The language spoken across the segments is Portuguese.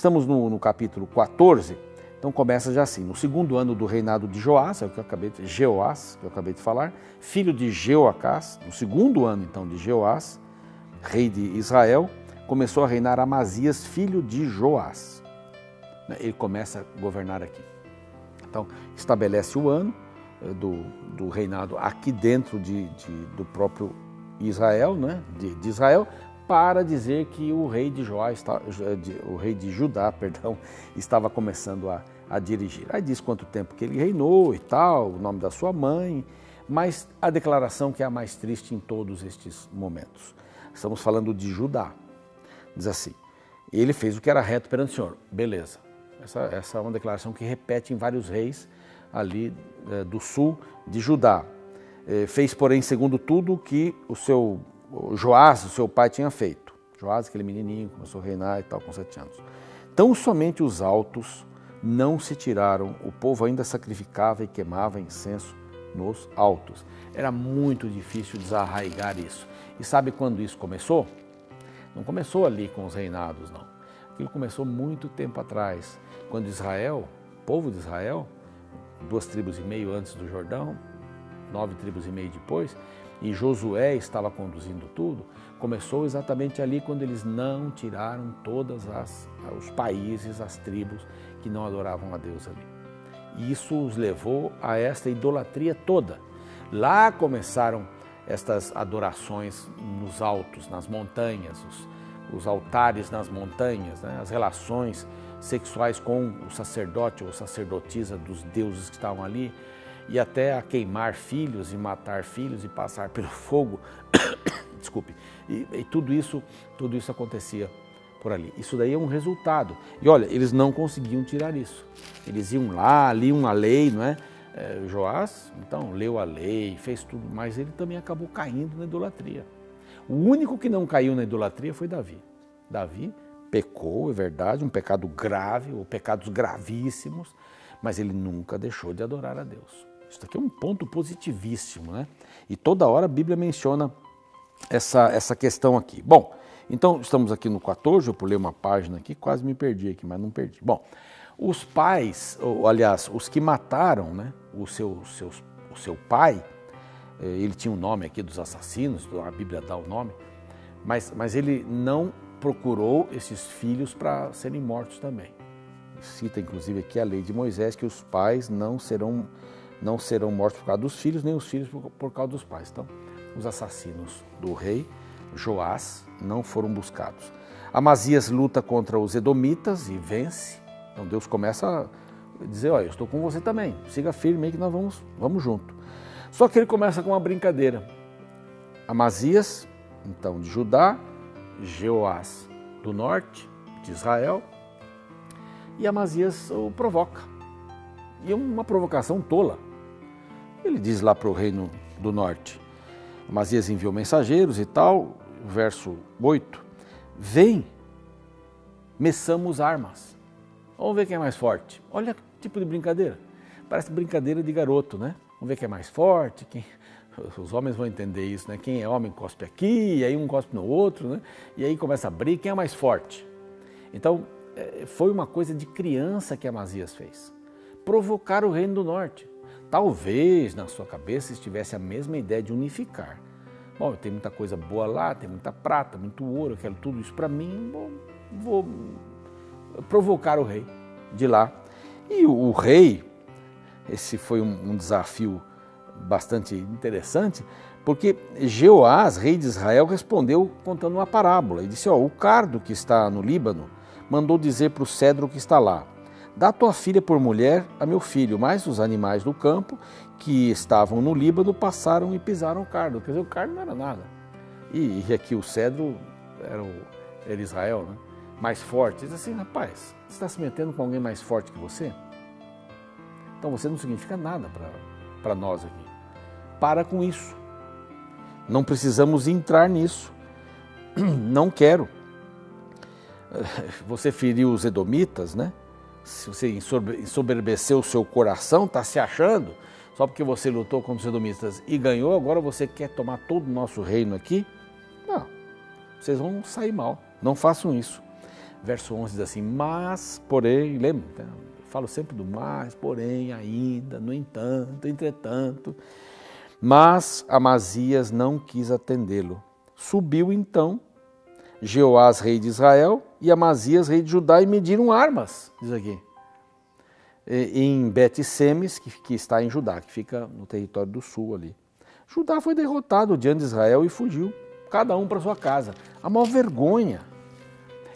estamos no capítulo 14, então começa já assim: no segundo ano do reinado de Joás, Jeoás, que eu acabei de falar, filho de Jeoacás, no segundo ano então de Jeoás, rei de Israel, começou a reinar Amazias, filho de Joás. Ele começa a governar aqui. Então, estabelece o ano do reinado aqui dentro do próprio Israel, né? de Israel, para dizer que o rei de Judá, estava começando a dirigir. Aí diz quanto tempo que ele reinou e tal, o nome da sua mãe, mas a declaração que é a mais triste em todos estes momentos. Estamos falando de Judá. Diz assim: ele fez o que era reto perante o Senhor. Beleza. Essa é uma declaração que repete em vários reis ali do sul de Judá. Fez, porém, segundo tudo que Joás, o seu pai, tinha feito. Joás, aquele menininho, começou a reinar e tal, com 7 anos. Tão somente os altos não se tiraram, o povo ainda sacrificava e queimava incenso nos altos. Era muito difícil desarraigar isso. E sabe quando isso começou? Não começou ali com os reinados, não. Aquilo começou muito tempo atrás, quando Israel, o povo de Israel, 2,5 tribos antes do Jordão, 9,5 tribos depois, e Josué estava conduzindo tudo, começou exatamente ali quando eles não tiraram todos os países, as tribos que não adoravam a Deus ali. E isso os levou a esta idolatria toda. Lá começaram estas adorações nos altos, nas montanhas, os altares nas montanhas, né? As relações sexuais com o sacerdote ou sacerdotisa dos deuses que estavam ali, e até a queimar filhos e matar filhos e passar pelo fogo. Desculpe. E tudo isso acontecia por ali. Isso daí é um resultado. E olha, eles não conseguiam tirar isso. Eles iam lá, liam a lei, não é? Joás, então, leu a lei, fez tudo, mas ele também acabou caindo na idolatria. O único que não caiu na idolatria foi Davi. Davi pecou, é verdade, um pecado grave, ou pecados gravíssimos, mas ele nunca deixou de adorar a Deus. Isso aqui é um ponto positivíssimo, né? E toda hora a Bíblia menciona essa questão aqui. Bom, então estamos aqui no 14, eu pulei uma página aqui, quase me perdi aqui, mas não perdi. Bom, os pais, ou, aliás, os que mataram, né, o seu pai, ele tinha um nome aqui dos assassinos, a Bíblia dá o nome, mas ele não procurou esses filhos para serem mortos também. Cita inclusive aqui a lei de Moisés, que os pais não serão mortos por causa dos filhos, nem os filhos por causa dos pais. Então, os assassinos do rei Joás não foram buscados. Amazias luta contra os edomitas e vence. Então Deus começa a dizer: olha, eu estou com você também, siga firme aí que nós vamos junto. Só que ele começa com uma brincadeira. Amazias, então, de Judá, Jeoás do norte, de Israel, e Amazias o provoca. E é uma provocação tola. Ele diz lá para o reino do norte, Amazias enviou mensageiros e tal, verso 8, vem, meçamos armas. Vamos ver quem é mais forte. Olha que tipo de brincadeira. Parece brincadeira de garoto, né? Vamos ver quem é mais forte. Os homens vão entender isso, né? Quem é homem cospe aqui, e aí um cospe no outro, né? E aí começa a abrir, quem é mais forte? Então, foi uma coisa de criança que Amazias fez. Provocar o reino do norte. Talvez na sua cabeça estivesse a mesma ideia de unificar. Bom, tem muita coisa boa lá, tem muita prata, muito ouro, eu quero tudo isso para mim, vou provocar o rei de lá. E o rei, esse foi um desafio bastante interessante, porque Jeoás, rei de Israel, respondeu contando uma parábola e disse: o cardo que está no Líbano mandou dizer para o cedro que está lá: dá tua filha por mulher a meu filho, mas os animais do campo que estavam no Líbano passaram e pisaram o cardo. Quer dizer, o cardo não era nada. E aqui o cedro era Israel, né? Mais forte. Diz assim: rapaz, você está se metendo com alguém mais forte que você? Então você não significa nada para nós aqui. Para com isso. Não precisamos entrar nisso. Não quero. Você feriu os edomitas, né? Se você ensoberbeceu o seu coração, está se achando, só porque você lutou contra os edomitas e ganhou, agora você quer tomar todo o nosso reino aqui? Não, vocês vão sair mal, não façam isso. Verso 11 diz assim, mas, porém, lembra? Eu falo sempre do mas, porém, ainda, no entanto, entretanto. Mas Amazias não quis atendê-lo. Subiu então Jeoás, rei de Israel, e Amazias, rei de Judá, e mediram armas, diz aqui, em Bet-Semes, que está em Judá, que fica no território do sul ali. Judá foi derrotado diante de Israel e fugiu, cada um para sua casa. A maior vergonha.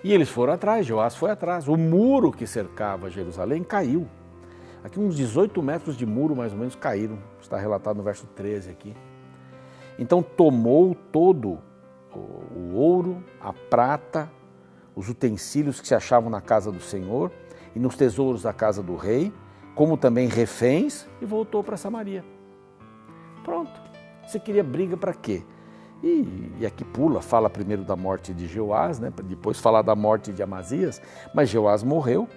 E eles foram atrás, Jeoás foi atrás. O muro que cercava Jerusalém caiu. Aqui uns 18 metros de muro mais ou menos caíram, está relatado no verso 13 aqui. Então tomou todo o ouro, a prata, os utensílios que se achavam na casa do Senhor e nos tesouros da casa do rei, como também reféns, e voltou para Samaria. Pronto. Você queria briga para quê? E aqui fala primeiro da morte de Jeoás, né? Depois fala da morte de Amazias, mas Jeoás morreu,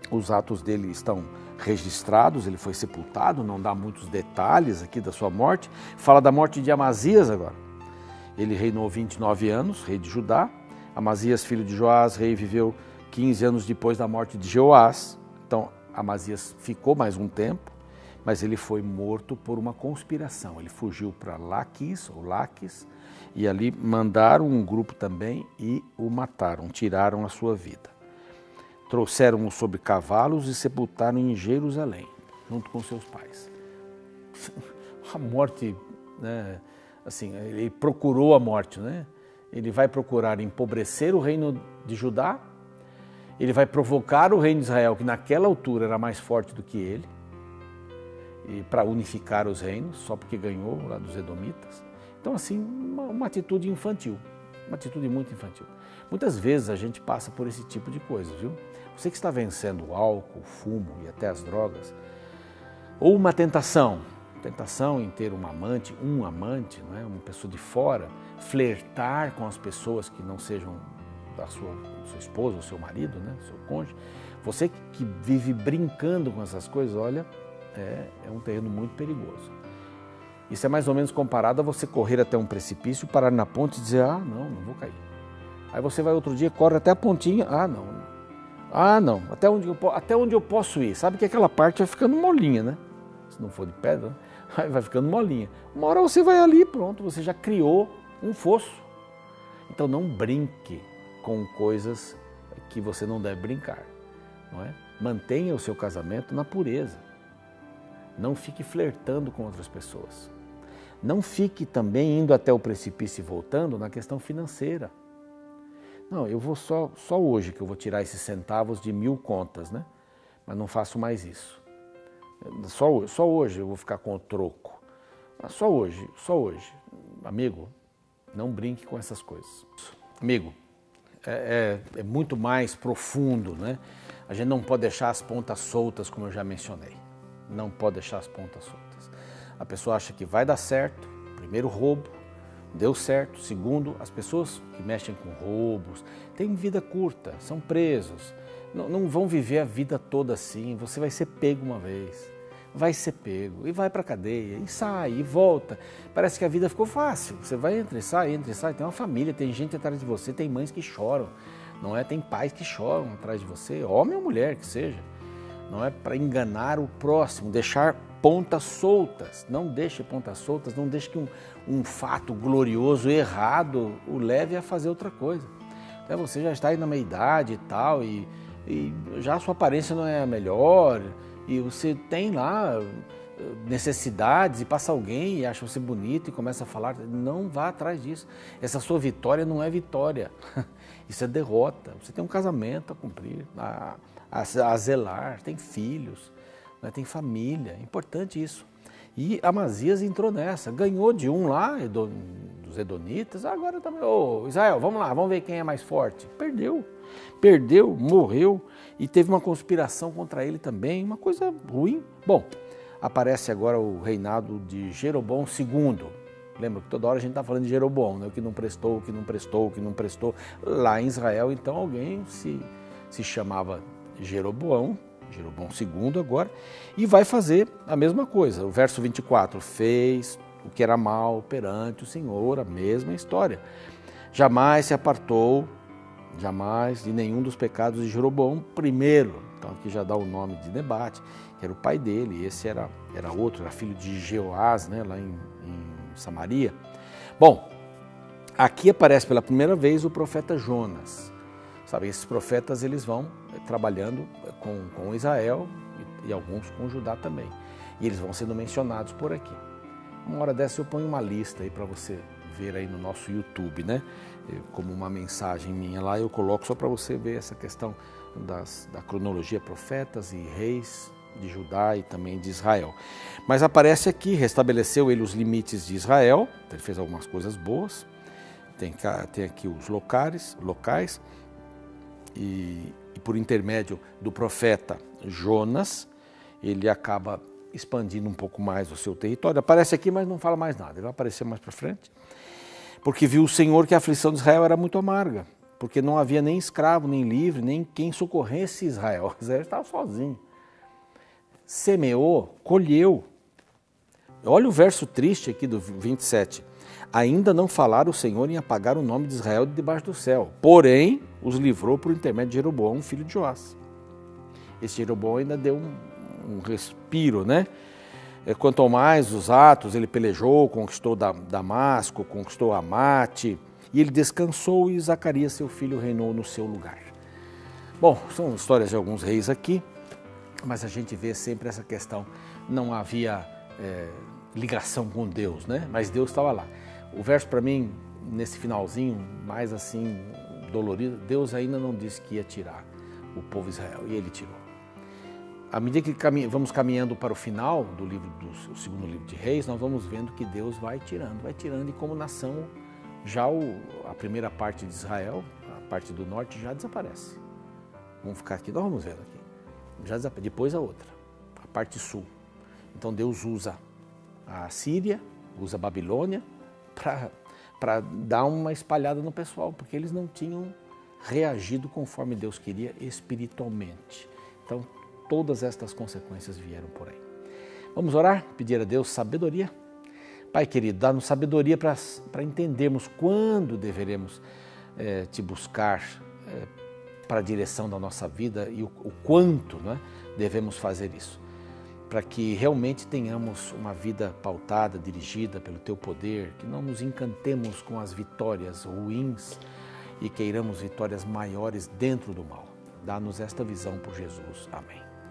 os atos dele estão registrados, ele foi sepultado, não dá muitos detalhes aqui da sua morte. Fala da morte de Amazias agora. Ele reinou 29 anos, rei de Judá. Amazias, filho de Joás, rei, viveu 15 anos depois da morte de Jeoás. Então, Amazias ficou mais um tempo, mas ele foi morto por uma conspiração. Ele fugiu para Laquis, e ali mandaram um grupo também e o mataram, tiraram a sua vida. Trouxeram-o sobre cavalos e sepultaram em Jerusalém, junto com seus pais. A morte, né, assim, ele procurou a morte, né? Ele vai procurar empobrecer o reino de Judá, ele vai provocar o reino de Israel, que naquela altura era mais forte do que ele, e para unificar os reinos, só porque ganhou lá dos edomitas. Então, assim, uma atitude infantil, uma atitude muito infantil. Muitas vezes a gente passa por esse tipo de coisa, viu? Você que está vencendo o álcool, o fumo e até as drogas, ou uma tentação em ter um amante, não é? Uma pessoa de fora, flertar com as pessoas que não sejam da sua esposa ou seu marido, né? Seu cônjuge. Você que vive brincando com essas coisas, olha, é um terreno muito perigoso. Isso é mais ou menos comparado a você correr até um precipício, parar na ponte e dizer, não vou cair. Aí você vai outro dia, corre até a pontinha, não, até onde eu posso ir. Sabe que aquela parte vai ficando molinha, né? Se não for de pedra, né? Aí vai ficando molinha. Uma hora você vai ali, pronto, você já criou um fosso. Então não brinque com coisas que você não deve brincar, não é? Mantenha o seu casamento na pureza. Não fique flertando com outras pessoas. Não fique também indo até o precipício e voltando na questão financeira. Não, eu vou só hoje que eu vou tirar esses centavos de 1000 contas, né? Mas não faço mais isso. Só hoje eu vou ficar com o troco. Só hoje. Amigo, não brinque com essas coisas. Amigo, é muito mais profundo, né? A gente não pode deixar as pontas soltas, como eu já mencionei. Não pode deixar as pontas soltas. A pessoa acha que vai dar certo, primeiro roubo, deu certo. Segundo, as pessoas que mexem com roubos têm vida curta, são presos, não vão viver a vida toda assim. Você vai ser pego uma vez, vai ser pego e vai para a cadeia e sai e volta. Parece que a vida ficou fácil. Você vai entra e sai. Tem uma família, tem gente atrás de você, tem mães que choram, não é? Tem pais que choram atrás de você, homem ou mulher que seja. Não é para enganar o próximo, deixar pontas soltas. Não deixe pontas soltas, não deixe que um fato glorioso, errado, o leve a fazer outra coisa. Então você já está aí na meia-idade e tal, e já a sua aparência não é a melhor, e você tem lá necessidades, e passa alguém e acha você bonito e começa a falar, não vá atrás disso. Essa sua vitória não é vitória, isso é derrota. Você tem um casamento a cumprir, a zelar, tem filhos, né, tem família, é importante isso. E Amazias entrou nessa, ganhou de um lá, dos edonitas, agora também, Israel, vamos lá, vamos ver quem é mais forte. Perdeu, morreu, e teve uma conspiração contra ele também, uma coisa ruim. Bom, aparece agora o reinado de Jeroboão II. Lembra que toda hora a gente está falando de Jeroboão, né? O que não prestou. Lá em Israel, então, alguém se chamava Jeroboão II agora, e vai fazer a mesma coisa. O verso 24, fez o que era mal perante o Senhor, a mesma história. Jamais se apartou jamais de nenhum dos pecados de Jeroboão primeiro. Então aqui já dá o nome de Nebate, que era o pai dele, esse era outro, era filho de Jeoás, né, lá em Samaria. Bom, aqui aparece pela primeira vez o profeta Jonas. Sabe, esses profetas eles vão trabalhando com Israel e alguns com Judá também. E eles vão sendo mencionados por aqui. Uma hora dessa eu ponho uma lista aí para você ver aí no nosso YouTube, né? Como uma mensagem minha lá, eu coloco só para você ver essa questão da cronologia profetas e reis de Judá e também de Israel. Mas aparece aqui, restabeleceu ele os limites de Israel, ele fez algumas coisas boas, tem aqui os locais, e por intermédio do profeta Jonas, ele acaba expandindo um pouco mais o seu território. Aparece aqui, mas não fala mais nada, ele vai aparecer mais para frente. Porque viu o Senhor que a aflição de Israel era muito amarga, porque não havia nem escravo, nem livre, nem quem socorresse Israel. Israel estava sozinho. Semeou, colheu. Olha o verso triste aqui do 27. Ainda não falaram o Senhor em apagar o nome de Israel de debaixo do céu, porém os livrou por intermédio de Jeroboão, filho de Joás. Esse Jeroboão ainda deu um respiro, né? Quanto ao mais os atos, ele pelejou, conquistou Damasco, conquistou Amate, e ele descansou e Zacarias, seu filho, reinou no seu lugar. Bom, são histórias de alguns reis aqui, mas a gente vê sempre essa questão, não havia ligação com Deus, né? Mas Deus estava lá. O verso para mim, nesse finalzinho, mais assim, dolorido, Deus ainda não disse que ia tirar o povo de Israel, e ele tirou. À medida que vamos caminhando para o final do segundo livro de Reis, nós vamos vendo que Deus vai tirando, e como nação, já a primeira parte de Israel, a parte do norte, já desaparece. Vamos ficar aqui, nós vamos vendo aqui. Depois a outra, a parte sul. Então Deus usa a Síria, usa a Babilônia, para dar uma espalhada no pessoal, porque eles não tinham reagido conforme Deus queria espiritualmente. Então, todas estas consequências vieram por aí. Vamos orar, pedir a Deus sabedoria. Pai querido, dá-nos sabedoria para entendermos quando deveremos te buscar para a direção da nossa vida e o quanto, né, devemos fazer isso, para que realmente tenhamos uma vida pautada, dirigida pelo Teu poder, que não nos encantemos com as vitórias ruins e queiramos vitórias maiores dentro do mal. Dá-nos esta visão por Jesus. Amém.